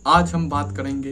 आज हम बात करेंगे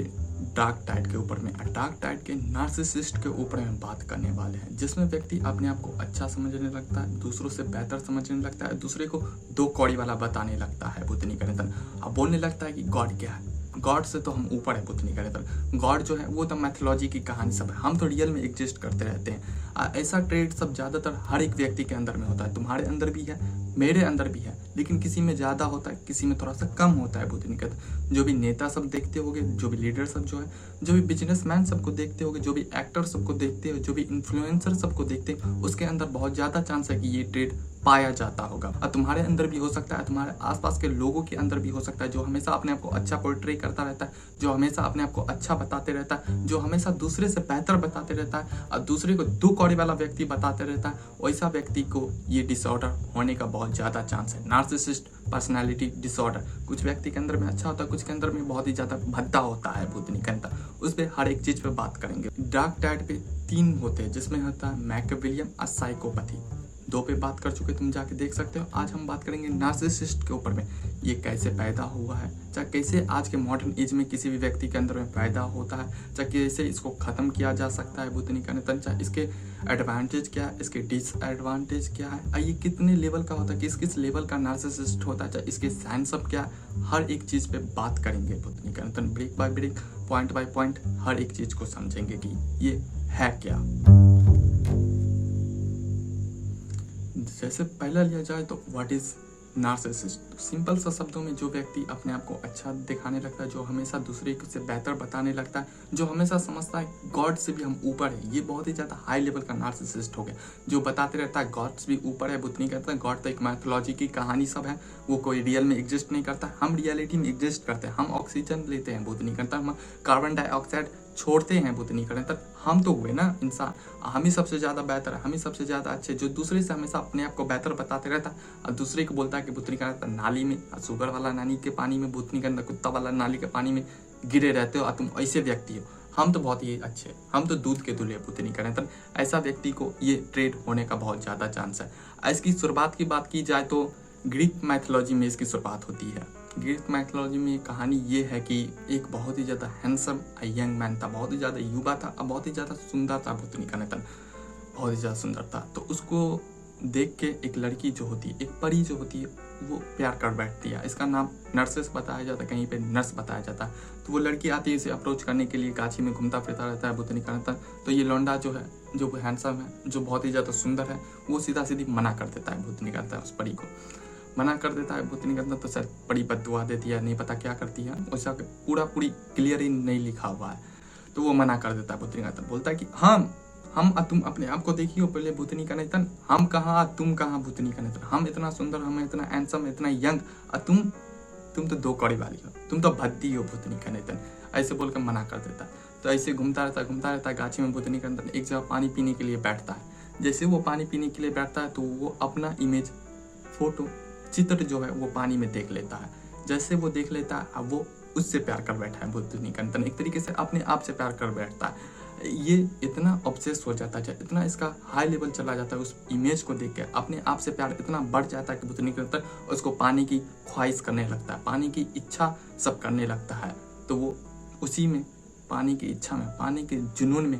डार्क टाइड के ऊपर में। डार्क टाइड के नार्सिसिस्ट के ऊपर हम बात करने वाले हैं, जिसमें व्यक्ति अपने आप को अच्छा समझने लगता है, दूसरों से बेहतर समझने लगता है, दूसरे को दो कौड़ी वाला बताने लगता है बुद्धि कनेतन। अब बोलने लगता है कि गॉड क्या है, गॉड से तो हम ऊपर है बुद्धि कनेतन। गॉड जो है वो तो मैथोलॉजी की कहानी सब है, हम तो रियल में एग्जिस्ट करते रहते हैं। ऐसा ट्रेड सब ज्यादातर हर एक व्यक्ति के अंदर में होता है, तुम्हारे अंदर भी है, मेरे अंदर भी है, लेकिन किसी में ज्यादा होता है, किसी में थोड़ा सा कम होता है बुद्धि कनेतन। जो भी नेता सब देखते होगे, जो भी लीडर सब जो है, जो भी बिजनेसमैन सबको देखते होगे, जो भी एक्टर सबको देखते हो, जो भी इन्फ्लुएंसर सबको देखते हो, उसके अंदर बहुत ज्यादा चांस है कि ये ट्रेड पाया जाता होगा। और तुम्हारे अंदर भी हो सकता है, तुम्हारे आसपास के लोगों के अंदर भी हो सकता है, जो हमेशा अपने आप को अच्छा पोर्ट्रे करता रहता है, जो हमेशा अपने आप को अच्छा बताते रहता है, जो हमेशा दूसरे से बेहतर बताते रहता है और दूसरे को दो कौड़ी वाला व्यक्ति बताते रहता है, वैसा व्यक्ति को ये डिसऑर्डर होने का बहुत ज्यादा चांस है। नार्सिसिस्ट पर्सनालिटी डिसऑर्डर कुछ व्यक्ति के अंदर में अच्छा होता है, कुछ के अंदर में बहुत ही ज्यादा भद्दा होता है बुद्धि कनेतन। उस पर हर एक चीज पे बात करेंगे। डार्क टाइड पे 3 होते हैं, जिसमें होता है मैकियावेलियन और साइकोपैथी। 2 पे बात कर चुके, तुम जाके देख सकते हो। आज हम बात करेंगे नार्सिसिस्ट के ऊपर में, ये कैसे पैदा हुआ है, चाहे कैसे आज के मॉडर्न एज में किसी भी व्यक्ति के अंदर में पैदा होता है, चाहे कैसे इसको खत्म किया जा सकता है बुद्धि कनेतन, चाहे इसके एडवांटेज क्या है, इसके डिसएडवांटेज क्या है, और ये कितने लेवल का होता है, किस किस लेवल का नार्सिसिस्ट होता है, चाहे इसके साइन सब क्या है, हर एक चीज पे बात करेंगे बुद्धि कनेतन। Break by break, point by point हर एक चीज को समझेंगे कि ये है क्या। जैसे पहला लिया जाए तो व्हाट इज नार्सिसिस्ट। सिंपल सा शब्दों में जो व्यक्ति अपने आप को अच्छा दिखाने लगता है, जो हमेशा दूसरे से बेहतर बताने लगता है, जो हमेशा समझता है गॉड से भी हम ऊपर है, ये बहुत ही ज्यादा हाई लेवल का नार्सिसिस्ट हो गया। जो बताते रहता है गॉड से भी ऊपर है, बुद्धि कहता है गॉड तो एक मैथोलॉजी की कहानी सब है, वो कोई रियल में एग्जिस्ट नहीं करता, हम रियलिटी में एग्जिस्ट करते हैं। हम ऑक्सीजन लेते हैं बुद्धि कहता, हम कार्बन डाइऑक्साइड छोड़ते हैं बुद्धि कहता, हम तो हुए ना इंसान, हम ही सबसे ज्यादा बेहतर है, हम ही सबसे ज्यादा अच्छे। जो दूसरे से हमेशा अपने आप को बेहतर बताते रहता है और दूसरे को बोलता है कि बुद्धि कहता नाली में, शुगर वाला नाली के पानी में, बुद्धि कहता कुत्ता वाला नाली के पानी में गिरे रहते हो और तुम ऐसे व्यक्ति हो, हम तो बहुत ही अच्छे, हम तो दूध के दूल्हे बुद्धि कहता। ऐसा व्यक्ति को ये ट्रेड होने का बहुत ज्यादा चांस है। इसकी शुरुआत की बात की जाए तो ग्रीक मैथोलॉजी में इसकी शुरुआत होती है। ग्रीक मैथोलॉजी में कहानी ये है कि एक बहुत ही ज्यादा हैंडसम यंग मैन था, बहुत ही ज्यादा युवा था और बहुत ही ज्यादा सुंदर था बुद्धि कनेतन, बहुत ही ज्यादा सुंदर था। तो उसको देख के एक लड़की जो होती है, एक परी जो होती है, वो प्यार कर बैठती है। इसका नाम नर्सेस बताया जाता है, कहीं पे नर्स बताया जाता है। तो वो लड़की आती है इसे अप्रोच करने के लिए, गाछी में घूमता फिरता रहता है बुद्धि कनेतन। तो ये लौंडा जो है, जो हैंडसम है, जो बहुत ही ज्यादा सुंदर है, वो सीधा सीधी मना कर देता है बुद्धि कनेतन, उस परी को मना कर देता है बुद्धि कनेतन। तो सर बड़ी बददुआ देती है, नहीं पता क्या करती है, वैसा पूरी क्लियर ही नहीं लिखा हुआ है। तो वो मना कर देता है बुद्धि कनेतन, बोलता है कि हम तुम अपने आप को देखियो पहले बुद्धि कनेतन, हम कहाँ तुम कहाँ बुद्धि कनेतन, हम इतना सुंदर, हम इतना हैंडसम, इतना यंग, और तुम तो दो कौड़ी वाली हो, तुम तो भद्दी हो बुद्धि कनेतन, ऐसे बोलकर मना कर देता है। तो ऐसे घूमता रहता है गाछी में बुद्धि कनेतन। एक जगह पानी पीने के लिए बैठता है। जैसे वो पानी पीने के लिए बैठता है तो वो अपना इमेज, फोटो, चित्र जो है वो पानी में देख लेता है। जैसे वो देख लेता है, अब वो उससे प्यार कर बैठा है बुद्धि कनेतन, एक तरीके से अपने आप से प्यार कर बैठता है। ये इतना ऑब्सेस हो जाता है, इतना इसका हाई लेवल चला जाता है, उस इमेज को देख के अपने आप से प्यार इतना बढ़ जाता है कि बुद्धि कनेतन उसको पाने की ख्वाहिश करने लगता है, पाने की इच्छा सब करने लगता है। तो वो उसी में पानी की इच्छा में, पानी के जुनून में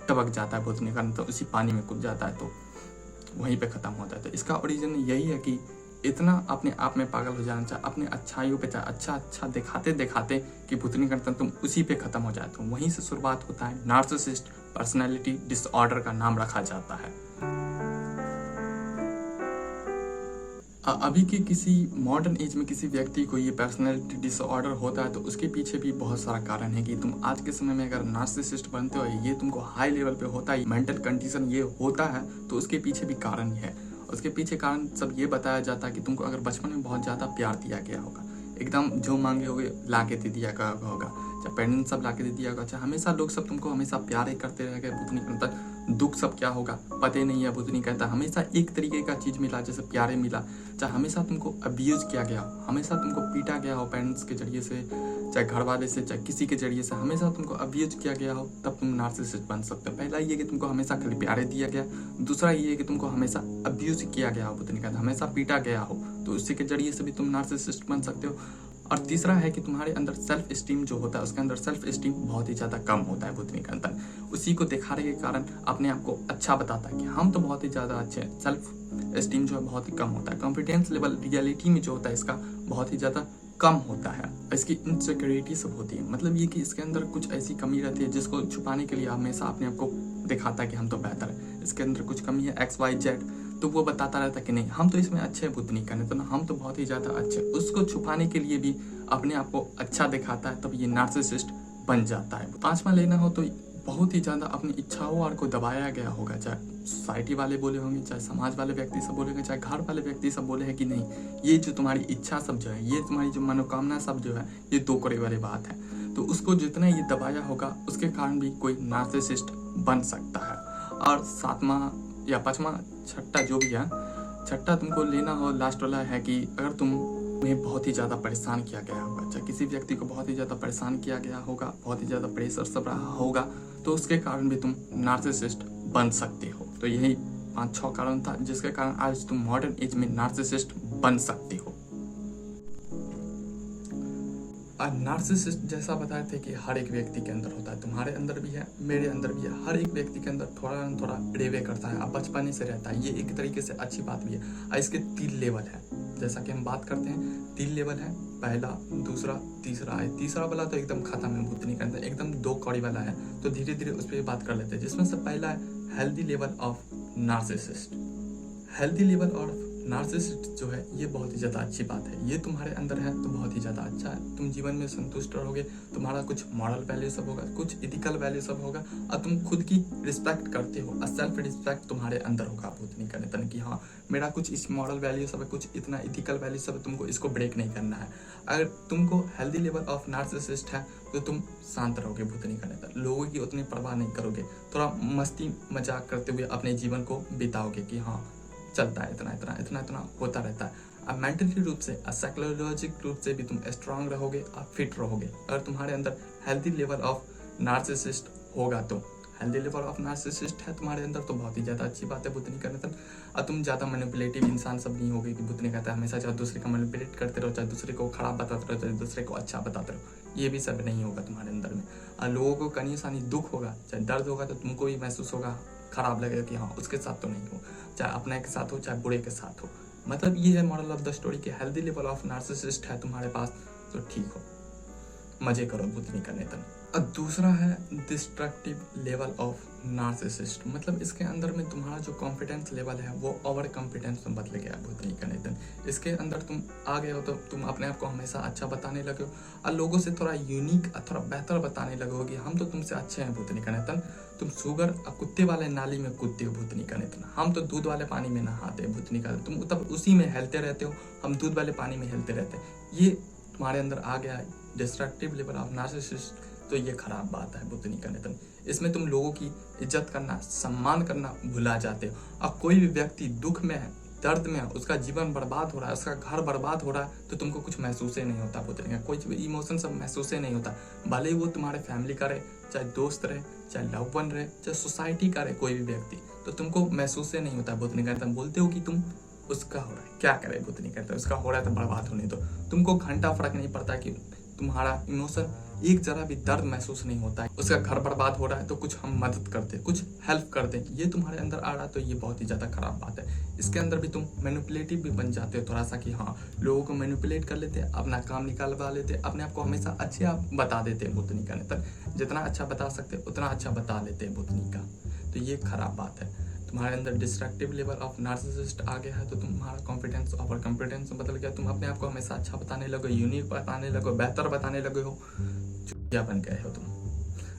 टपक जाता है बुद्धि कनेतन, उसी पानी में कूद जाता है, तो वहीं पे खत्म होता है। तो इसका ओरिजिन यही है कि इतना अपने आप में पागल हो जाना चाहिए, अपने अच्छाइयों पे चाहे अच्छा दिखाते दिखाते कि बुद्धि कनेतन तुम उसी पे खत्म हो जाए। तो वहीं से शुरुआत होता है। नार्सिसिस्ट पर्सनालिटी डिसऑर्डर का नाम रखा जाता है। अभी के किसी मॉडर्न एज में किसी व्यक्ति को ये पर्सनालिटी डिसऑर्डर होता है तो उसके पीछे भी बहुत सारा कारण है कि तुम आज के समय में अगर नार्सिसिस्ट बनते हो, ये तुमको हाई लेवल पे होता है, मेंटल कंडीशन ये होता है, तो उसके पीछे भी कारण ही है। उसके पीछे कारण सब ये बताया जाता है कि तुमको अगर बचपन में बहुत ज्यादा प्यार दिया गया होगा, एकदम जो मांगे होगे ला के दे दिया गया होगा, चाहे पेरेंट्स सब ला के दे दिया होगा, चाहे हमेशा लोग सब तुमको हमेशा प्यार ही करते रह गए बुद्धि कनेतन, दुख सब क्या होगा पता ही नहीं है बुद्धि कहता। हमेशा एक तरीके का चीज मिला, जैसे प्यारे मिला, चाहे हमेशा तुमको अब्यूज किया गया, हमेशा तुमको पीटा गया हो पेरेंट्स के जरिए से, चाहे घर वाले से, चाहे किसी के जरिए से, हमेशा तुमको अब्यूज किया गया हो, तब तुम नार्सिसिस्ट बन सकते हो। पहला ये कि तुमको हमेशा खाली प्यारे दिया गया, दूसरा ये कि तुमको हमेशा अब्यूज किया गया हो बुद्धि कहता, हमेशा पीटा गया हो, तो उसी के जरिए से भी तुम नार्सिसिस्ट बन सकते हो। और तीसरा है कि तुम्हारे अंदर सेल्फ स्टीम जो होता है, उसके अंदर सेल्फ स्टीम बहुत ही ज़्यादा कम होता है भूतनी के अंदर। उसी को दिखाने के कारण अपने आप को अच्छा बताता है कि हम तो बहुत ही ज़्यादा अच्छे हैं। सेल्फ स्टीम जो है बहुत ही कम होता है। कॉन्फिडेंस लेवल रियलिटी में जो होता है इसका बहुत ही ज़्यादा कम होता है। इसकी इनसिक्योरिटी सब होती है, मतलब ये कि इसके अंदर कुछ ऐसी कमी रहती है जिसको छुपाने के लिए हमेशा अपने आप को दिखाता है कि हम तो बेहतर है। इसके अंदर कुछ कमी है XYZ, तो वो बताता रहता है कि नहीं हम तो इसमें अच्छे हैं भूतनी करने, तो ना हम तो बहुत ही ज़्यादा अच्छे। उसको छुपाने के लिए भी अपने आप को अच्छा दिखाता है, तब ये नार्सिसिस्ट बन जाता है। 5वां लेना हो तो बहुत ही ज़्यादा अपनी इच्छाओं और को दबाया गया होगा, चाहे सोसाइटी वाले बोले होंगे, चाहे समाज वाले व्यक्ति सब बोलेंगे, चाहे घर वाले व्यक्ति सब बोले हैं कि नहीं ये जो तुम्हारी इच्छा सब जो है, ये तुम्हारी जो मनोकामना सब जो है, ये दो करे वाली बात है। तो उसको जितना ये दबाया होगा उसके कारण भी कोई नार्सिसिस्ट बन सकता है। और 7वां या 5वां, छठा जो भी है, छठा तुमको लेना हो लास्ट वाला है कि अगर तुम्हें बहुत ही ज़्यादा परेशान किया गया होगा, चाहे किसी व्यक्ति को बहुत ही ज़्यादा परेशान किया गया होगा, बहुत ही ज़्यादा प्रेशर सब रहा होगा, तो उसके कारण भी तुम नार्सिसिस्ट बन सकते हो। तो यही 5-6 कारण था जिसके कारण आज तुम मॉडर्न एज में नार्सिसिस्ट बन सकते हो। नार्सिसिस्ट जैसा बताए थे कि हर एक व्यक्ति के अंदर होता है, तुम्हारे अंदर भी है, मेरे अंदर भी है, हर एक व्यक्ति के अंदर थोड़ा ना थोड़ा रेवे करता है, अब बचपने से रहता है। ये एक तरीके से अच्छी बात भी है। और इसके 3 लेवल है, जैसा कि हम बात करते हैं 3 लेवल है, पहला, दूसरा, तीसरा है। तीसरा वाला तो एकदम खत्म है, भूतनी का अंदर एकदम 2 कौड़ी वाला है, तो धीरे धीरे उस पर बात कर लेते हैं। जिसमें से पहला है healthy level of narcissist. Healthy level of narcissist जो है ये बहुत ही ज़्यादा अच्छी बात है। ये तुम्हारे अंदर है तो बहुत ही ज़्यादा अच्छा है। तुम जीवन में संतुष्ट रहोगे, तुम्हारा कुछ मॉरल वैल्यू सब होगा, कुछ इथिकल वैल्यू सब होगा, और तुम खुद की रिस्पेक्ट करते हो, और सेल्फ रिस्पेक्ट तुम्हारे अंदर होगा भूतनी करने तन कि हाँ मेरा कुछ इस मॉरल वैल्यू सब है, कुछ इतना इथिकल वैल्यू सब है, तुमको इसको ब्रेक नहीं करना है। अगर तुमको हेल्दी लेवल ऑफ नार्सिसिस्ट है तो तुम शांत रहोगे भूतनी करने तन, लोगों की उतनी परवाह नहीं करोगे, थोड़ा मस्ती मजाक करते हुए अपने जीवन को बिताओगे कि हाँ चलता है, इतना इतना इतना इतना होता रहता है। अब मेंटली रूप से, साइकोलॉजिक रूप से भी तुम स्ट्रांग रहोगे और फिट रहोगे अगर तुम्हारे अंदर हेल्दी लेवल ऑफ नार्सिसिस्ट होगा। तो हेल्दी लेवल ऑफ नार्सिसिस्ट है तुम्हारे अंदर तो बहुत ही ज़्यादा अच्छी बात है भूतनी करने तक। और तुम ज़्यादा मैनिपुलेटिव इंसान सब नहीं होगे कि भूतनी कहता है हमेशा चाहे दूसरे को मैनिपुलेट करते रहो, चाहे दूसरे को खराब बताते रहो, चाहे दूसरे को अच्छा बताते रहो, ये भी सब नहीं होगा तुम्हारे अंदर में। और लोगों को कहीं सानी दुख होगा, चाहे दर्द होगा, तो तुमको भी महसूस होगा, खराब लगेगा कि हाँ उसके साथ तो नहीं हो, चाहे अपने के साथ हो चाहे बुरे के साथ हो। मतलब ये है मॉरल ऑफ द स्टोरी कि हेल्दी लेवल ऑफ नार्सिसिस्ट है तुम्हारे पास तो ठीक हो, मजे करो भूतनी करने तक। और दूसरा है डिस्ट्रक्टिव लेवल ऑफ नार्सिसिस्ट, मतलब इसके अंदर में तुम्हारा जो कॉन्फिडेंस लेवल है वो ओवर कॉन्फिडेंस में बदल गया भूतनी करने तक। इसके अंदर तुम आ गए हो तो तुम अपने आप को हमेशा अच्छा बताने लगे हो, और लोगों से थोड़ा यूनिक और थोड़ा बेहतर बताने लगे हो कि हम तो तुमसे अच्छे हैं भूतनी करने तक। तुम शुगर और कुत्ते वाले नाली में कूदते हो भूतनी करने तक, हम तो दूध वाले पानी में नहाते हैं भूतनी का, तुम तब उसी में हेलते रहते हो, हम दूध वाले पानी में हेलते रहते हैं। ये तुम्हारे अंदर आ गया है डिस्ट्रक्टिव लेवल ऑफ नार्सिसिस्ट, तो ये खराब बात है भूतनी करने तक। इसमें तुम लोगों की इज्जत करना, सम्मान करना भुला जाते हो। और कोई भी व्यक्ति दुख में है, दर्द में है, उसका जीवन बर्बाद हो रहा है, उसका घर बर्बाद हो रहा है, तो तुमको कुछ महसूस ही नहीं होता भूतनी का, कोई इमोशन सब महसूस ही नहीं होता। भले ही वो तुम्हारे फैमिली का रहे, चाहे दोस्त रहे, चाहे लव वन रहे, चाहे सोसाइटी का रहे, कोई भी व्यक्ति, तो तुमको महसूस ही नहीं होता भूतनी का। तुम बोलते हो कि तुम उसका हो रहा है, क्या करे भूतनी कहते उसका हो रहा है तो बर्बाद होने दो, तुमको घंटा फर्क नहीं पड़ता कि तुम्हारा इमोशन एक जरा भी दर्द महसूस नहीं होता है। उसका घर बर्बाद हो रहा है तो कुछ हम मदद करते, कुछ हेल्प करते, ये तुम्हारे अंदर आ रहा है तो ये बहुत ही ज़्यादा खराब बात है। इसके अंदर भी तुम मैनिपुलेटिव भी बन जाते हो थोड़ा सा कि हाँ लोगों को मैनिपुलेट कर लेते, अपना काम निकालवा लेते, अपने आप को हमेशा अच्छे आप बता देते हैं भूतनी करने तक, जितना अच्छा बता सकते उतना अच्छा बता लेते हैं भूतनी का, तो ये खराब बात है। तुम्हारे अंदर डिस्ट्रक्टिव लेवल ऑफ नार्सिसिस्ट आ गया है तो तुम्हारा कॉन्फिडेंस ओवर कॉन्फिडेंस बदल गया, तुम अपने आप को हमेशा अच्छा बताने लगे, यूनिक बताने लगे, बेहतर बताने लगे हो, क्या बन गए हो तुम।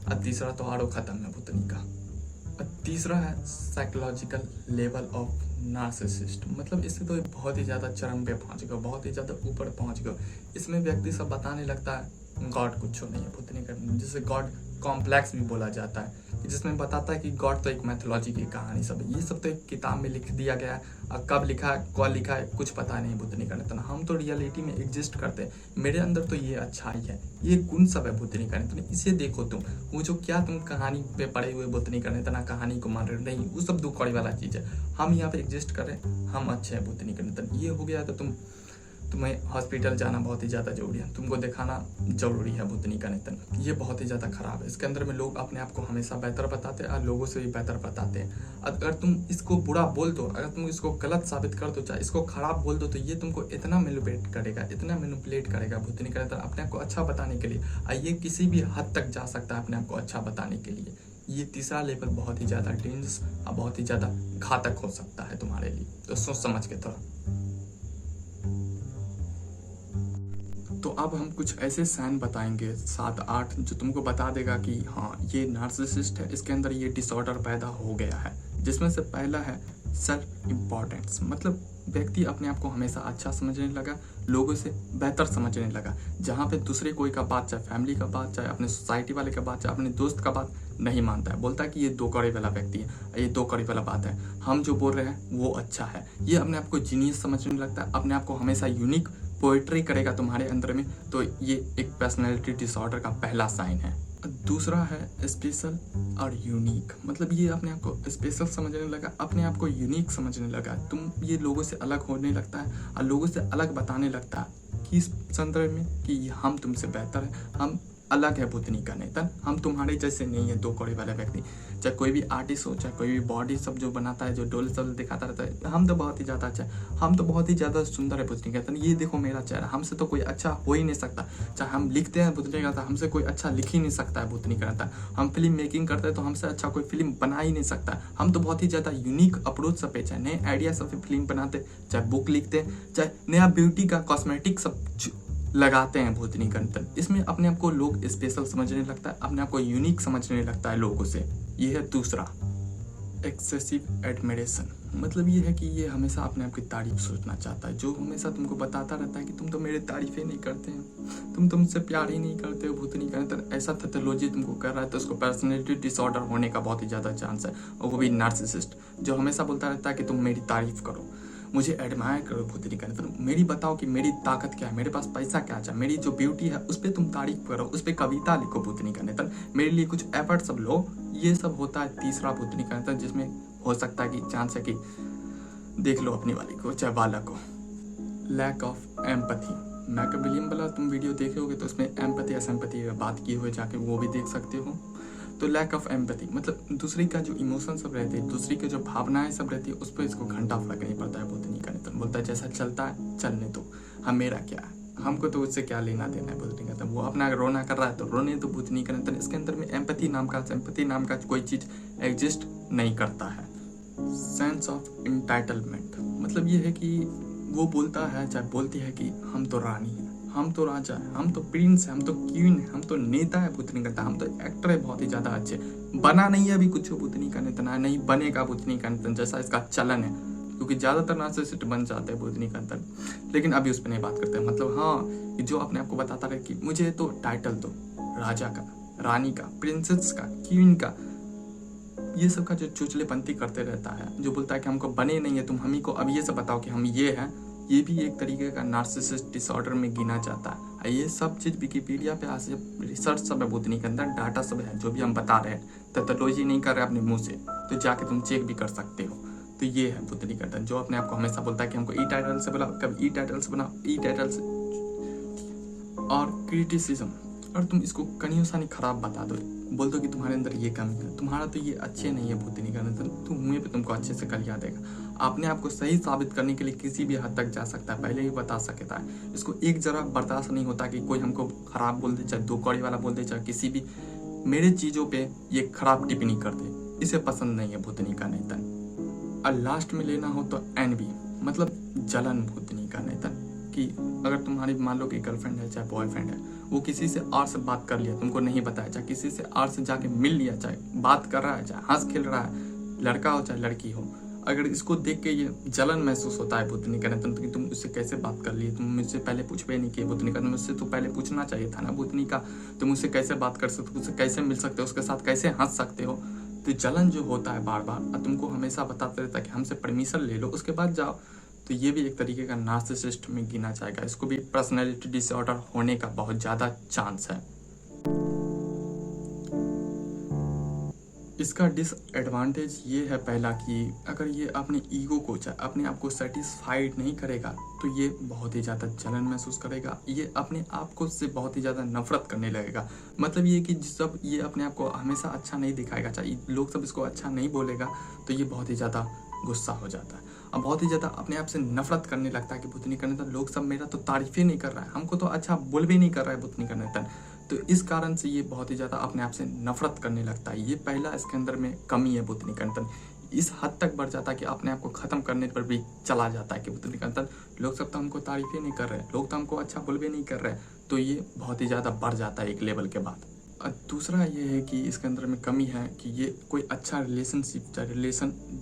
और तीसरा तो आरो खत्म है भूतनी का। और तीसरा है साइकोलॉजिकल लेवल ऑफ नार्सिसिस्ट, मतलब इससे तो बहुत ही ज़्यादा चरम पे पहुंच गए, बहुत ही ज़्यादा ऊपर पहुंच गए। इसमें व्यक्ति सब बताने लगता है गॉड कुछ नहीं है भूतनी का, जिसे गॉड कॉम्प्लेक्स भी बोला जाता है, जिसमें बताता है कि गॉड तो एक मैथोलॉजी की कहानी सब है, ये सब तो एक किताब में लिख दिया गया है, और कब लिखा है कौन लिखा है कुछ पता नहीं भूतनी करने तना, हम तो रियलिटी में एग्जिस्ट करते हैं, मेरे अंदर तो ये अच्छाई है, ये गुण सब है भूतनी करने तना, इसे देखो तुम, वो जो क्या तुम कहानी पे पड़े हुए भूतनी करने तना कहानी को मान रहे हो, नहीं वो सब 2 कौड़ी वाला चीज़ है, हम यहाँ पे एग्जिस्ट कर रहे हैं, हम अच्छे हैं भूतनी करने तना। ये हो गया तो तुम तुम्हें हॉस्पिटल जाना बहुत ही ज़्यादा जरूरी है, तुमको दिखाना जरूरी है भूतनी का नेतन। ये बहुत ही ज़्यादा खराब है। इसके अंदर में लोग अपने आप को हमेशा बेहतर बताते हैं और लोगों से भी बेहतर बताते हैं। अगर तुम इसको बुरा बोल दो, अगर तुम इसको गलत साबित कर दो, चाहे इसको खराब बोल दो, तो ये तुमको इतना मैनिपुलेट करेगा भूतनी का नेतन अपने आप को अच्छा बताने के लिए। और ये किसी भी हद तक जा सकता है अपने आप को अच्छा बताने के लिए। ये तीसरा लेवल बहुत ही ज़्यादा डेंजरस और बहुत ही ज़्यादा घातक हो सकता है तुम्हारे लिए, तो सोच समझ के थोड़ा। तो अब हम कुछ ऐसे साइन बताएंगे 7-8 जो तुमको बता देगा कि हाँ ये नार्सिसिस्ट है, इसके अंदर ये डिसऑर्डर पैदा हो गया है। जिसमें से पहला है सेल्फ इम्पोर्टेंस, मतलब व्यक्ति अपने आप को हमेशा अच्छा समझने लगा, लोगों से बेहतर समझने लगा। जहाँ पे दूसरे कोई का बात, चाहे फैमिली का बात, चाहे अपने सोसाइटी वाले का बात, चाहे अपने दोस्त का बात नहीं मानता है। बोलता है कि ये दो कौड़ी वाला व्यक्ति है, ये दो कौड़ी वाला बात है, हम जो बोल रहे हैं वो अच्छा है। ये अपने आप को जीनियस समझने लगता है, अपने आप को हमेशा यूनिक पोएट्री करेगा तुम्हारे अंदर में। तो ये एक पर्सनैलिटी डिसऑर्डर का पहला साइन है। दूसरा है स्पेशल और यूनिक, मतलब ये अपने आप को स्पेशल समझने लगा, अपने आप को यूनिक समझने लगा। तुम ये लोगों से अलग होने लगता है और लोगों से अलग बताने लगता है कि इस संदर्भ में कि हम तुमसे बेहतर है, हम अलग है भूतनी का नेतन, हम तुम्हारे जैसे नहीं है दो कौड़ी वाला व्यक्ति। चाहे कोई भी आर्टिस्ट हो, चाहे कोई भी बॉडी सब जो बनाता है, जो डोल सब दिखाता रहता है, हम तो बहुत ही ज़्यादा अच्छा है, हम तो बहुत ही ज़्यादा सुंदर है भूतनी का नेतन, ये देखो मेरा चेहरा, हमसे तो कोई अच्छा हो ही नहीं सकता। चाहे हम लिखते हैं भूतनी का नेतन, हमसे कोई अच्छा लिख ही नहीं सकता है भूतनी का नेतन। हम फिल्म मेकिंग करते हैं तो हमसे अच्छा कोई फिल्म बना ही नहीं सकता। हम तो बहुत ही ज़्यादा यूनिक अप्रोच सब पे, चाहे नए आइडिया सब पे फिल्म बनाते, चाहे बुक लिखते, चाहे नया ब्यूटी का कॉस्मेटिक सब लगाते हैं भूतनी का नेतन। इसमें अपने आप को लोग स्पेशल समझने लगता है, अपने आप को यूनिक समझने लगता है लोगों से। ये है दूसरा एक्सेसिव एडमिरेशन, मतलब ये है कि ये हमेशा अपने आप की तारीफ सोचना चाहता है, जो हमेशा तुमको बताता रहता है कि तुम तो मेरी तारीफें नहीं करते हैं, तुम तुमसे प्यार ही नहीं करते हो भूतनी का नेतन। ऐसा पैथोलॉजी तुमको कर रहा है तो उसको पर्सनैलिटी डिसऑर्डर होने का बहुत ही ज़्यादा चांस है। और वो भी नार्सिसिस्ट, जो हमेशा बोलता रहता है कि तुम मेरी तारीफ करो, मुझे एडमायर करो भूतनी का नेतन, मेरी बताओ कि मेरी ताकत क्या है, मेरे पास पैसा क्या है, मेरी जो ब्यूटी है उस पर तुम तारीफ करो, उस पर कविता लिखो भूतनी का नेतन, मेरे लिए कुछ एफर्ट सब लो। ये सब होता है तीसरा भूतनी का नेतन, जिसमें हो सकता है कि चांस है कि देख लो अपनी वाली को चाहे वाला को। लैक ऑफ एम्पैथी, मैकियावेलियन वाला तुम वीडियो देखे होगे तो उसमें एम्पैथी एसिम्पैथी बात की हुई, जाके वो भी देख सकते हो। तो लैक ऑफ एम्पैथी मतलब दूसरी का जो इमोशन सब रहते हैं, दूसरी के जो भावनाएं सब रहती है, उस पर इसको घंटा फर्क नहीं पड़ता है भूतनी का नेतन। बोलता है जैसा चलता है चलने दो, हम मेरा क्या है, हमको तो उससे क्या लेना देना है भूतनी का नेतन। वो अपना रोना कर रहा है तो रोने दो भूतनी का नेतन। इसके अंदर में एम्पैथी नाम का सिंपैथी नाम का कोई चीज एग्जिस्ट नहीं करता है। सेंस ऑफ इंटाइटलमेंट, मतलब ये है कि वो बोलता है चाहे बोलती है कि हम तो रानी है, हम तो राजा है, हम तो प्रिंस है, हम तो क्वीन है, हम तो नेता है भूतनी का नेतन, हम तो एक्टर है बहुत ही ज्यादा अच्छे। बना नहीं है अभी कुछ भूतनी का नेतन, नहीं बनेगा भूतनी का नेतन, जैसा इसका चलन है, क्योंकि ज्यादातर नार्सिसिस्ट बन जाते हैं भूतनी का नेतन। लेकिन अभी उस पर नहीं बात करते हैं। मतलब हाँ, जो अपने आप को बताता रहे कि मुझे तो टाइटल दो, राजा का, रानी का, प्रिंसेस का, क्वीन का, ये सब का जो चुचलेपंती करते रहता है, जो बोलता है कि हमको बने नहीं है, तुम हम ही को अब ये सब बताओ कि हम ये हैं, ये भी एक तरीके का नार्सिसिस्ट डिसऑर्डर में गिना जाता है। ये सब चीज़ विकिपीडिया पे आज रिसर्च सब है भूतनी के अंदर, डाटा सब है, जो भी हम बता रहे हैं, पैथोलॉजी नहीं कर रहे अपने मुंह से, तो जाके तुम चेक भी कर सकते हो। तो ये है भूतनी का नेतन, जो अपने आप को हमेशा बोलता है कि हमको ई टाइटल से बनाओ, कभी ई टाइटल से बनाओ, ई टाइटल से। और क्रिटिसिज्म, और तुम इसको कनियों खराब बता दो, बोल दो कि तुम्हारे अंदर ये कमी है, तुम्हारा तो ये अच्छे नहीं है भूतनी का नेतन, तुम मुँह पे तुमको अच्छे से कलिया देगा। अपने आप को सही साबित करने के लिए किसी भी हद तक जा सकता है, पहले ही बता सकता है। इसको एक जरा बर्दाश्त नहीं होता कि कोई हमको खराब बोल दे, चाहे दो कौड़ी वाला बोल दे, चाहे किसी भी मेरे चीज़ों पे ये खराब टिप्पणी कर दे, इसे पसंद नहीं है भूतनी का नेतन। और लास्ट में लेना हो तो एनवी, मतलब जलन भूतनी का नेतन, कि अगर तुम्हारी मान लो कि गर्लफ्रेंड है चाहे बॉयफ्रेंड है, वो किसी से और से बात कर लिया, तुमको नहीं बताया, चाहे किसी से और से जाके मिल लिया, चाहे बात कर रहा है, चाहे हंस खेल रहा है, लड़का हो चाहे लड़की हो, अगर इसको देख के ये जलन महसूस होता है भूतनी का नेतन, तो कि तुम उससे कैसे बात कर लिए, तुम मुझसे पहले पूछबे नहीं किए भूतनी का, मुझसे तो पहले पूछना चाहिए था ना भूतनी का, तुम उससे कैसे बात कर सकते हो, उससे कैसे मिल सकते हो, उसके साथ कैसे हंस सकते हो। तो जलन जो होता है बार बार, और तुमको हमेशा बताते रहता है कि हमसे परमिशन ले लो उसके बाद जाओ, तो ये भी एक तरीके का नार्सिसिस्ट में गिना जाएगा। इसको भी पर्सनैलिटी डिसऑर्डर होने का बहुत ज़्यादा चांस है। इसका डिसएडवांटेज ये है पहला कि अगर ये अपने ईगो को अपने आप को सेटिस्फाइड नहीं करेगा तो ये बहुत ही ज़्यादा जलन महसूस करेगा, ये अपने आप को से बहुत ही ज़्यादा नफरत करने लगेगा। मतलब ये कि जब ये अपने आप को हमेशा अच्छा नहीं दिखाएगा, चाहे लोग सब इसको अच्छा नहीं बोलेगा, तो ये बहुत ही ज़्यादा गुस्सा हो जाता है और बहुत ही ज़्यादा अपने आप से नफरत करने लगता है कि बुद्धि नहीं करने तक लोग सब मेरा तो तारीफ ही नहीं कर रहा है, हमको तो अच्छा बोल भी नहीं कर रहा है बुद्धि नहीं करने तक। तो इस कारण से ये बहुत ही ज़्यादा अपने आप से नफरत करने लगता है। ये पहला इसके अंदर में कमी है बुद्धि निकंदन। इस हद तक बढ़ जाता है कि अपने आप को ख़त्म करने पर भी चला जाता है कि बुद्धि निकंदन लोग सब तो हमको तारीफ ही नहीं कर रहे, लोग तो हमको अच्छा बोल भी नहीं कर रहे। तो ये बहुत ही ज़्यादा बढ़ जाता है एक लेवल के बाद। और दूसरा ये है कि इसके अंदर में कमी है कि ये कोई अच्छा रिलेशनशिप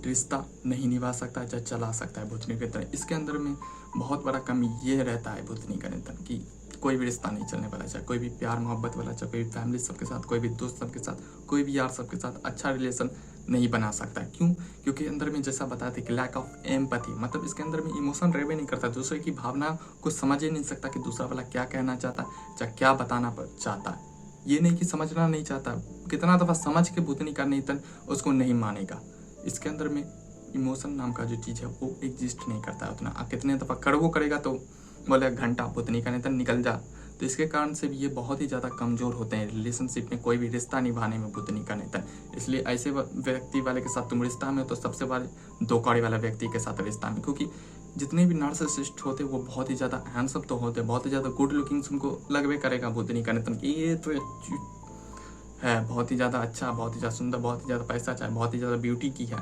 रिश्ता नहीं निभा सकता, चाहे चला सकता है बुद्धि निकंदन। इसके अंदर में बहुत बड़ा कमी ये रहता है बुद्धि निकंदन की कोई भी रिश्ता नहीं चलने वाला, चाहे कोई भी प्यार मोहब्बत वाला, चाहे कोई भी फैमिली सबके साथ, कोई भी दोस्त सबके साथ, कोई भी यार सबके साथ अच्छा रिलेशन नहीं बना सकता है। क्यों? क्योंकि अंदर में जैसा बताते कि लैक ऑफ एम्पैथी, मतलब इसके अंदर में इमोशन रह भी नहीं करता, दूसरे की भावना को समझ ही नहीं सकता कि दूसरा वाला क्या कहना चाहता है, चाहे क्या बताना चाहता है। ये नहीं कि समझना नहीं चाहता, कितना दफ़ा समझ के बुद्धि करनी तन उसको नहीं मानेगा। इसके अंदर में इमोशन नाम का जो चीज़ है वो एग्जिस्ट नहीं करता है उतना। कितने दफ़ा कड़वो करेगा तो बोले घंटा बुद्धि करने तक निकल जा। तो इसके कारण से भी ये बहुत ही ज़्यादा कमज़ोर होते हैं रिलेशनशिप में, कोई भी रिश्ता निभाने में बुद्धि नहीं करने तक। इसलिए ऐसे व्यक्ति वाले के साथ तुम रिश्ता में हो तो सबसे बड़े दो कौड़ी वाला व्यक्ति के साथ रिश्ता में, क्योंकि जितने भी नार्सिसिस्ट होते हैं वो बहुत ही ज़्यादा हैंडसम तो होते हैं, बहुत ही ज़्यादा गुड लुकिंग उनको लगवे करेगा बुद्धि नहीं करने तक कि ये तो है बहुत ही ज़्यादा अच्छा, बहुत ही ज़्यादा सुंदर, बहुत ही ज़्यादा पैसा चाहे, बहुत ही ज़्यादा ब्यूटी की है,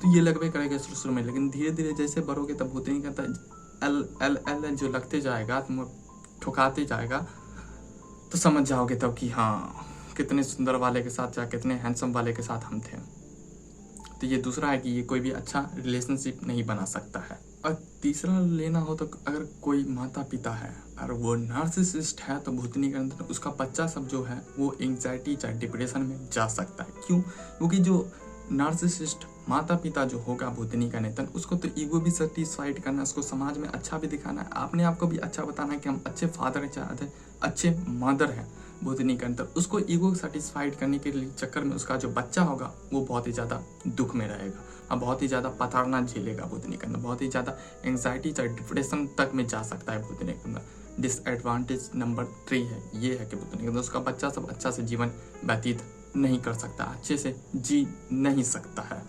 तो ये लगवे करेगा शुरू में। लेकिन धीरे धीरे जैसे बढ़ोगे तब बुद्धि नहीं करता एल एल एल जो लगते जाएगा, तुम ठुकाते जाएगा, तो समझ जाओगे तब कि हाँ कितने सुंदर वाले के साथ या कितने हैंडसम वाले के साथ हम थे। तो ये दूसरा है कि ये कोई भी अच्छा रिलेशनशिप नहीं बना सकता है। और तीसरा लेना हो तो अगर कोई माता पिता है और वो नार्सिसिस्ट है तो बुद्धि नहीं करने तो उसका बच्चा सब जो है वो एंग्जाइटी चाहे डिप्रेशन में जा सकता है। क्यों? क्योंकि जो नार्सिसिस्ट माता पिता जो होगा बुद्धि नहीं करने तक उसको तो ईगो भी सेटिस्फाइड करना है, उसको समाज में अच्छा भी दिखाना है, अपने आप को भी अच्छा बताना है कि हम अच्छे फादर चाहते, अच्छे मदर हैं बुद्धि नहीं करने तक। उसको ईगो सेटिस्फाइड करने के चक्कर में उसका जो बच्चा होगा वो बहुत ही ज़्यादा दुख में रहेगा और बहुत ही ज़्यादा प्रताड़ना झेलेगा बुद्धि नहीं करना, बहुत ही ज़्यादा एंग्जाइटी चाहे डिप्रेशन तक में जा सकता है बुद्धि नहीं करना। डिसएडवांटेज नंबर 3 है ये है कि बुद्धि नहीं करना उसका बच्चा सब अच्छा से जीवन व्यतीत नहीं कर सकता, अच्छे से जी नहीं सकता है।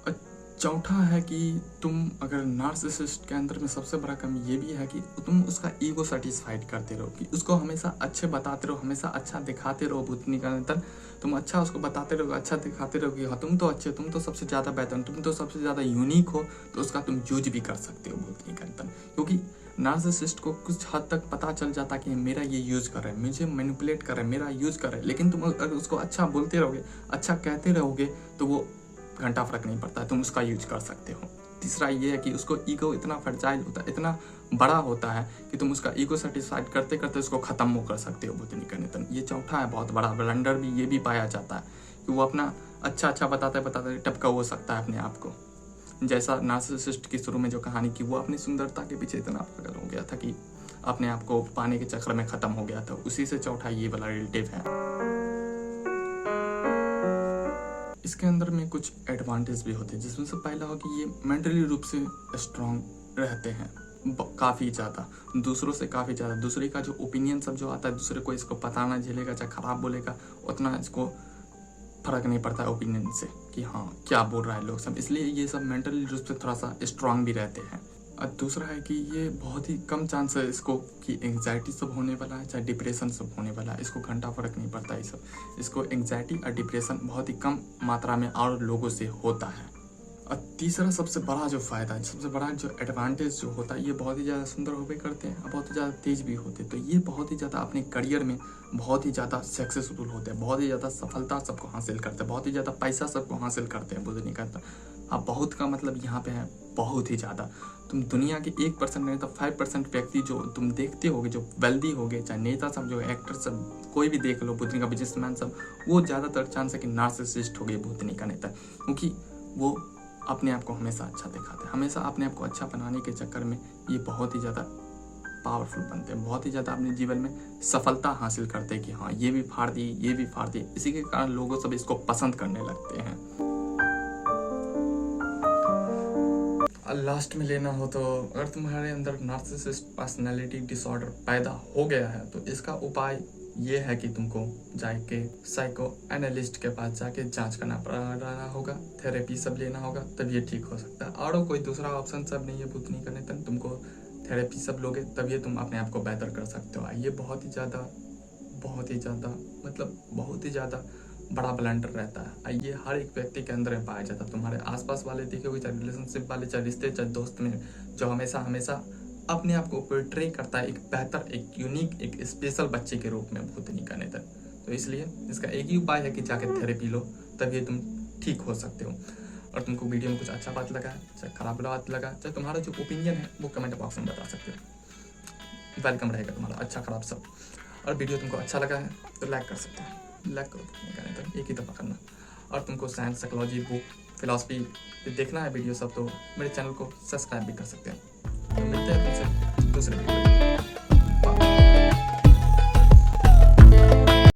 और चौथा है कि तुम अगर नार्सिसिस्ट के अंदर में सबसे बड़ा कमी ये भी है कि तुम उसका ईगो सेटिस्फाइड करते रहो, कि उसको हमेशा अच्छे बताते रहो, हमेशा अच्छा दिखाते रहो बुद्धि नहीं करने तक। तुम अच्छा उसको बताते रहोगे, अच्छा दिखाते रहोगे, हाँ तुम तो अच्छे, तुम तो सबसे ज़्यादा बेहतर, तुम तो सबसे ज़्यादा यूनिक हो, तो उसका तुम यूज भी कर सकते हो बुद्धि नहीं करने तक। क्योंकि नार्सिसिस्ट को कुछ हद तक पता चल जाता कि मेरा ये यूज़ कर रहा है, मुझे मैनिपुलेट कर रहा है, मेरा यूज़ कर रहा है। लेकिन तुम अगर उसको अच्छा बोलते रहोगे, अच्छा कहते रहोगे, तो वो घंटा फर्क नहीं पड़ता है, तुम उसका यूज कर सकते हो। तीसरा ये है कि उसको ईगो इतना फर्जाइल होता है, इतना बड़ा होता है कि तुम उसका ईगो सेटिस्फाइड करते करते उसको ख़त्म कर सकते हो बुद्धि नहीं करने तक। ये चौथा है बहुत बड़ा ब्लंडर भी ये भी पाया जाता है कि वो अपना अच्छा बताते टपका हो सकता है अपने आप को। जैसा नार्सिसिस्ट की शुरू में जो कहानी की, वो अपनी सुंदरता के पीछे इतना पागल हो गया था कि अपने आप को पाने के चक्कर में ख़त्म हो गया था। उसी से चौथा ये वाला रिलेटिव है। इसके अंदर में कुछ एडवांटेज भी होते हैं, जिसमें से पहला हो कि ये मेंटली रूप से स्ट्रांग रहते हैं काफ़ी ज़्यादा, दूसरों से काफ़ी ज़्यादा। दूसरे का जो ओपिनियन सब जो आता है, दूसरे को इसको पता ना झेलेगा, चाहे ख़राब बोलेगा, उतना इसको फ़र्क नहीं पड़ता है ओपिनियन से कि हाँ क्या बोल रहा है लोग सब। इसलिए ये सब मेंटली रूप से थोड़ा सा स्ट्रांग भी रहते हैं। और दूसरा है कि ये बहुत ही कम चांस है इसको कि एंग्जाइटी सब होने वाला है, चाहे डिप्रेशन सब होने वाला है, इसको घंटा फर्क नहीं पड़ता ये सब। इसको एंग्जाइटी और डिप्रेशन बहुत ही कम मात्रा में और लोगों से होता है। और तीसरा सबसे बड़ा जो फ़ायदा है, सबसे बड़ा जो एडवांटेज जो होता है, ये बहुत ही ज़्यादा सुंदर होवे करते हैं और बहुत ही ज़्यादा तेज भी होते हैं। तो ये बहुत ही ज़्यादा अपने करियर में बहुत ही ज़्यादा सक्सेसफुल होते हैं, बहुत ही ज़्यादा सफलता सबको हासिल करते हैं, बहुत ही ज़्यादा पैसा सबको हासिल करते हैं बुद्धि नहीं करता। अब बहुत का मतलब यहाँ पे है बहुत ही ज़्यादा। तुम दुनिया के 1% नहीं तो 5% व्यक्ति जो तुम देखते होगे, जो वेल्दी होगे, चाहे नेता सब, जो एक्टर सब, कोई भी देख लो बुद्धि का बिजनेसमैन सब, वो ज़्यादातर चांस है कि नार्सिसिस्ट हो गए बुद्धि नहीं का नेता, क्योंकि वो अपने आप को हमेशा अच्छा दिखाते हैं, हमेशा अपने आप को अच्छा बनाने के चक्कर में ये बहुत ही ज़्यादा पावरफुल बनते हैं, बहुत ही ज़्यादा अपने जीवन में सफलता हासिल करते हैं कि हाँ ये भी फाड़ दी, ये भी फाड़ दी। इसी के कारण लोगों सब इसको पसंद करने लगते हैं। लास्ट में लेना हो तो अगर तुम्हारे अंदर नार्सिसिस्ट पर्सनैलिटी डिसऑर्डर पैदा हो गया है तो इसका उपाय ये है कि तुमको जाके साइको एनालिस्ट के पास जाके जांच कराना होगा, थेरेपी सब लेना होगा, तब ये ठीक हो सकता है। और कोई दूसरा ऑप्शन सब नहीं है बुत नहीं करने तक, तुमको थेरेपी सब लोगे तब ये तुम अपने आप को बेहतर कर सकते हो। ये बहुत ही ज़्यादा बड़ा ब्लंडर रहता है। ये हर एक व्यक्ति के अंदर में पाया जाता है। तुम्हारे आसपास वाले देखोगे, चाहे रिलेशनशिप वाले, चाहे रिश्ते, चाहे दोस्त में, जो हमेशा अपने आप को पोर्ट्रे करता है एक बेहतर, एक यूनिक, एक स्पेशल बच्चे के रूप में भूत नहीं करने तक। तो इसलिए इसका एक ही उपाय है कि जाकर थेरेपी लो, तब ये तुम ठीक हो सकते हो। और तुमको वीडियो में कुछ अच्छा बात लगा, चाहे खराब बात लगा, चाहे तुम्हारा जो ओपिनियन है वो कमेंट बॉक्स में बता सकते हो। वेलकम रहेगा तुम्हारा अच्छा खराब सब। और वीडियो तुमको अच्छा लगा है तो लाइक कर सकते हो, लाइक करो, कहने एक ही दफ़ा करना। और तुमको साइंस, साइकोलॉजी, बुक, फिलॉसफी देखना है वीडियो सब, तो मेरे चैनल को सब्सक्राइब भी कर सकते हैं। तो मिलते हैं तुमसे दूसरे वीडियो में।